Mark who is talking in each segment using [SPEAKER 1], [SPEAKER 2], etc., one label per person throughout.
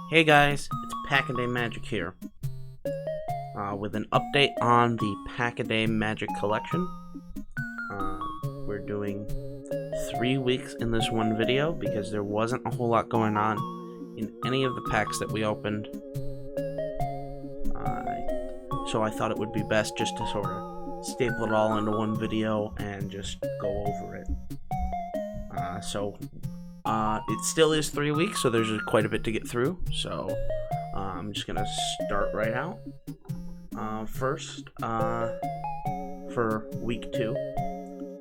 [SPEAKER 1] Hey guys, it's Pack-A-Day Magic here, with an update on the Pack-A-Day Magic collection. We're doing 3 weeks in this one video because there wasn't a whole lot going on in any of the packs that we opened. So I thought it would be best just to sort of staple it all into one video and just go over it. It still is 3 weeks, so there's quite a bit to get through. So I'm just gonna start right out. First, for week 2,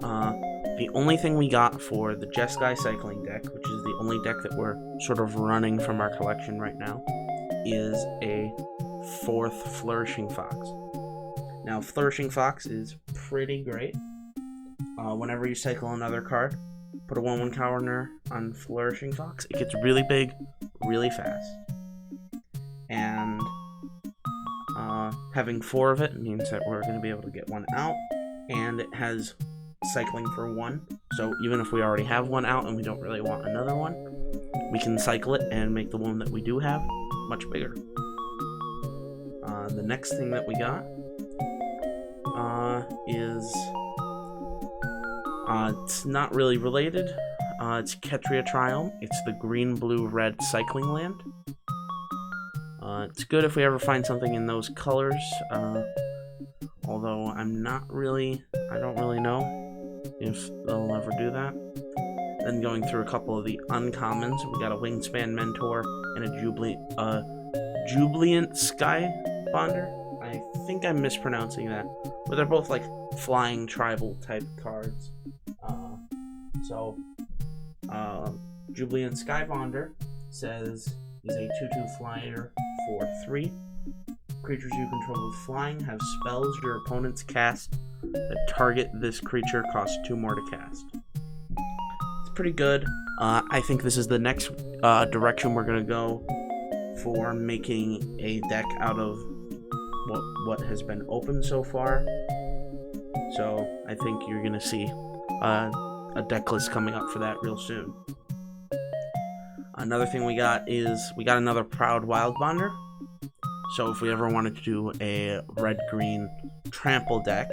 [SPEAKER 1] the only thing we got for the Jeskai Cycling deck, which is the only deck that we're sort of running from our collection right now, is a 4th Flourishing Fox. Now, Flourishing Fox is pretty great. Whenever you cycle another card, put a 1/1 counter on Flourishing Fox. It gets really big, really fast. And having 4 of it means that we're going to be able to get 1 out. And it has cycling for 1. So even if we already have 1 out and we don't really want another one, we can cycle it and make the one that we do have much bigger. The next thing that we got is... it's not really related. It's Ikoria Triumph. It's the green-blue-red cycling land. It's good if we ever find something in those colors. Although I don't really know if they'll ever do that. Then going through a couple of the uncommons, we got a Wingspan Mentor and a Jubilant Skybonder. I think I'm mispronouncing that, but they're both like flying tribal type cards. Jubilant Skybonder says is a 2/2 flyer for 3. Creatures you control with flying have spells your opponents cast that target this creature cost 2 more to cast. It's pretty good. I think this is the next direction we're gonna go for making a deck out of what has been opened so far. So I think you're gonna see a deck list coming up for that real soon. Another thing we got is we got another Proud Wildbonder. So if we ever wanted to do a red-green trample deck,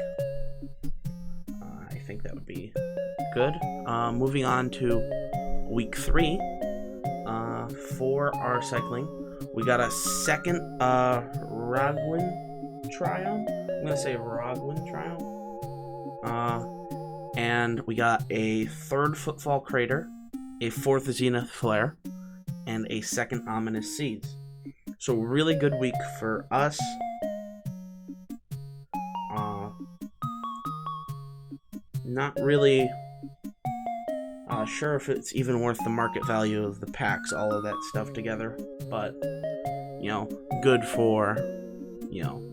[SPEAKER 1] I think that would be good. Moving on to week 3, for our cycling, we got a second Ragwin Triumph. I'm gonna say Ragwin Triumph. And we got a 3rd Footfall Crater, a 4th Zenith Flare, and a 2nd Ominous Seeds. So really good week for us. Not really sure if it's even worth the market value of the packs, all of that stuff together, but good for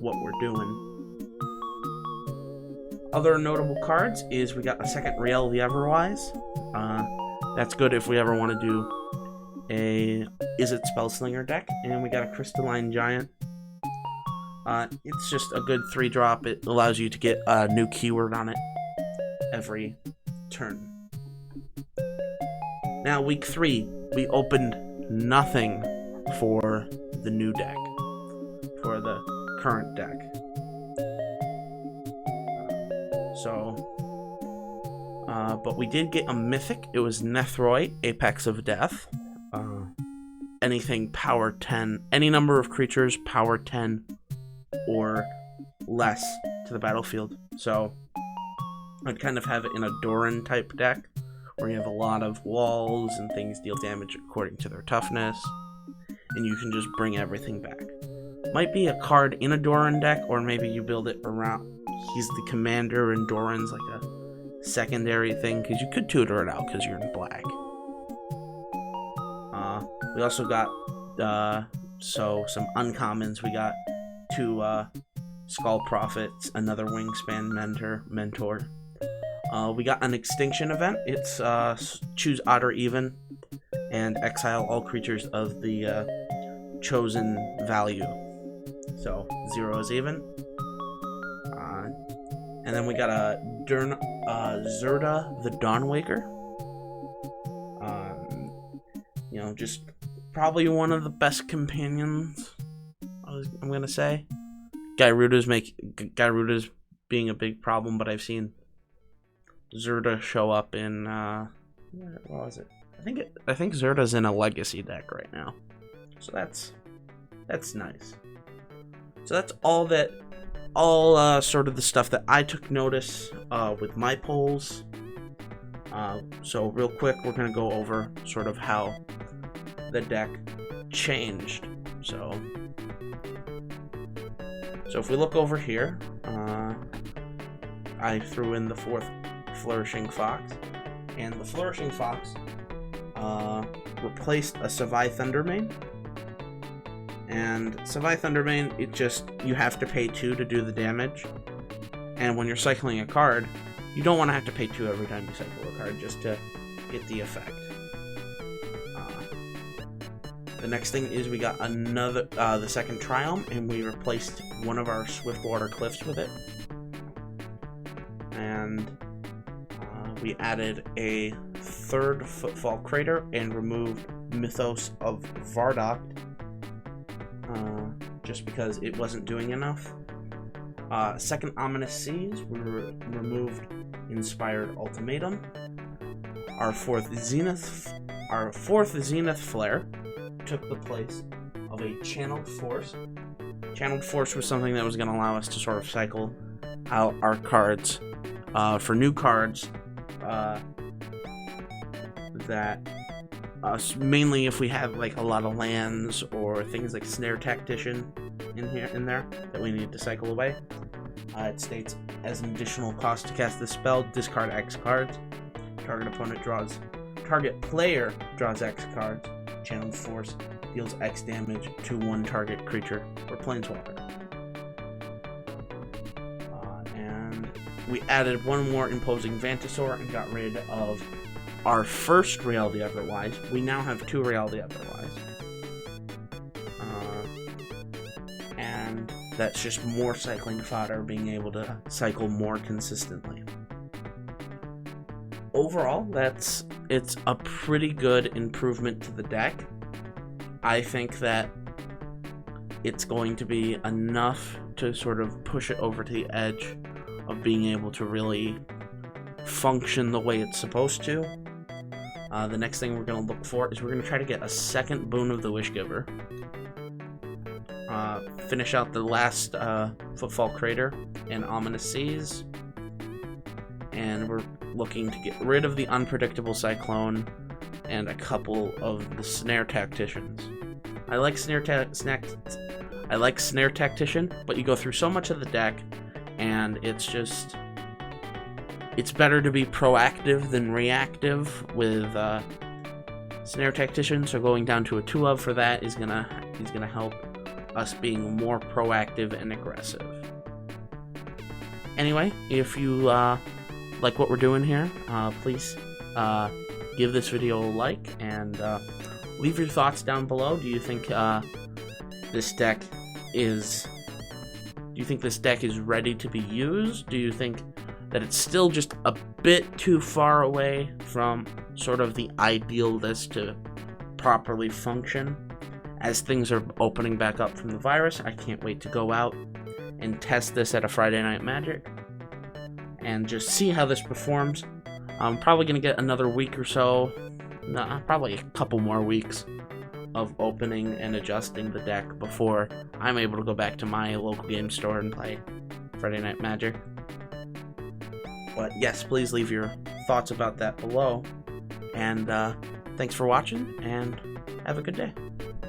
[SPEAKER 1] what we're doing. Other notable cards is we got a 2nd Riel the Everwise. That's good if we ever want to do a Izzet Spellslinger deck, and we got a Crystalline Giant. It's just a good 3-drop. It allows you to get a new keyword on it every turn. Now, week 3, we opened nothing for the new deck, for the current deck. But we did get a mythic. It was Nethroi, Apex of Death. Anything power 10, any number of creatures power 10 or less to the battlefield. So I'd kind of have it in a Doran type deck where you have a lot of walls and things deal damage according to their toughness, and you can just bring everything back. Might be a card in a Doran deck, or maybe you build it around. He's the commander and Doran's like a secondary thing, because you could tutor it out because you're in black. We also got some uncommons. We got 2 Skull Prophets, another Wingspan Mentor. We got an Extinction event. It's choose odd or even and exile all creatures of the chosen value. So 0 is even. And then we got a Zerda the Dawnwaker. Just probably one of the best companions, I'm going to say. Gyruda's being a big problem, but I've seen Zerda show up in, what was it? I think Zerda's in a legacy deck right now. So that's nice. So that's all sort of the stuff that I took notice with my polls. So real quick, we're going to go over sort of how the deck changed. So if we look over here, I threw in the 4th Flourishing Fox, and the Flourishing Fox replaced a Savai Thundermane. And Savai Thundermane, you have to pay 2 to do the damage. And when you're cycling a card, you don't want to have to pay 2 every time you cycle a card just to get the effect. The next thing is we got another, the 2nd Triumph, and we replaced one of our Swiftwater Cliffs with it. And we added a 3rd Footfall Crater and removed Mythos of Vardok, just because it wasn't doing enough. 2nd Ominous Seas, we removed Inspired Ultimatum. Our 4th Zenith Flare took the place of a Channeled Force. Channeled Force was something that was going to allow us to sort of cycle out our cards for new cards that mainly if we have like a lot of lands or things like Snare Tactician in there that we need to cycle away. It states, as an additional cost to cast this spell, discard X cards. Target player draws X cards. Channeled Force deals X damage to one target creature or planeswalker. And we added one more Imposing Vantasaur and got rid of our first Reality Everwise. We now have 2 Reality Everwise. And that's just more cycling fodder, being able to cycle more consistently. Overall, it's a pretty good improvement to the deck. I think that it's going to be enough to sort of push it over to the edge of being able to really function the way it's supposed to. The next thing we're going to look for is we're going to try to get a 2nd Boon of the Wishgiver. Finish out the last Footfall Crater and Ominous Seas. And we're looking to get rid of the Unpredictable Cyclone and a couple of the Snare Tacticians. I like Snare Tactician, but you go through so much of the deck, and it's better to be proactive than reactive with Snare Tactician. So going down to a 2-of for that is gonna help us being more proactive and aggressive. Anyway, if you like what we're doing here, please give this video a like and leave your thoughts down below. Do you think this deck is ready to be used? Do you think that it's still just a bit too far away from sort of the ideal list to properly function? As things are opening back up from the virus, I can't wait to go out and test this at a Friday Night Magic and just see how this performs. I'm probably going to get another week or so, probably a couple more weeks of opening and adjusting the deck before I'm able to go back to my local game store and play Friday Night Magic. But yes, please leave your thoughts about that below. And thanks for watching, and have a good day.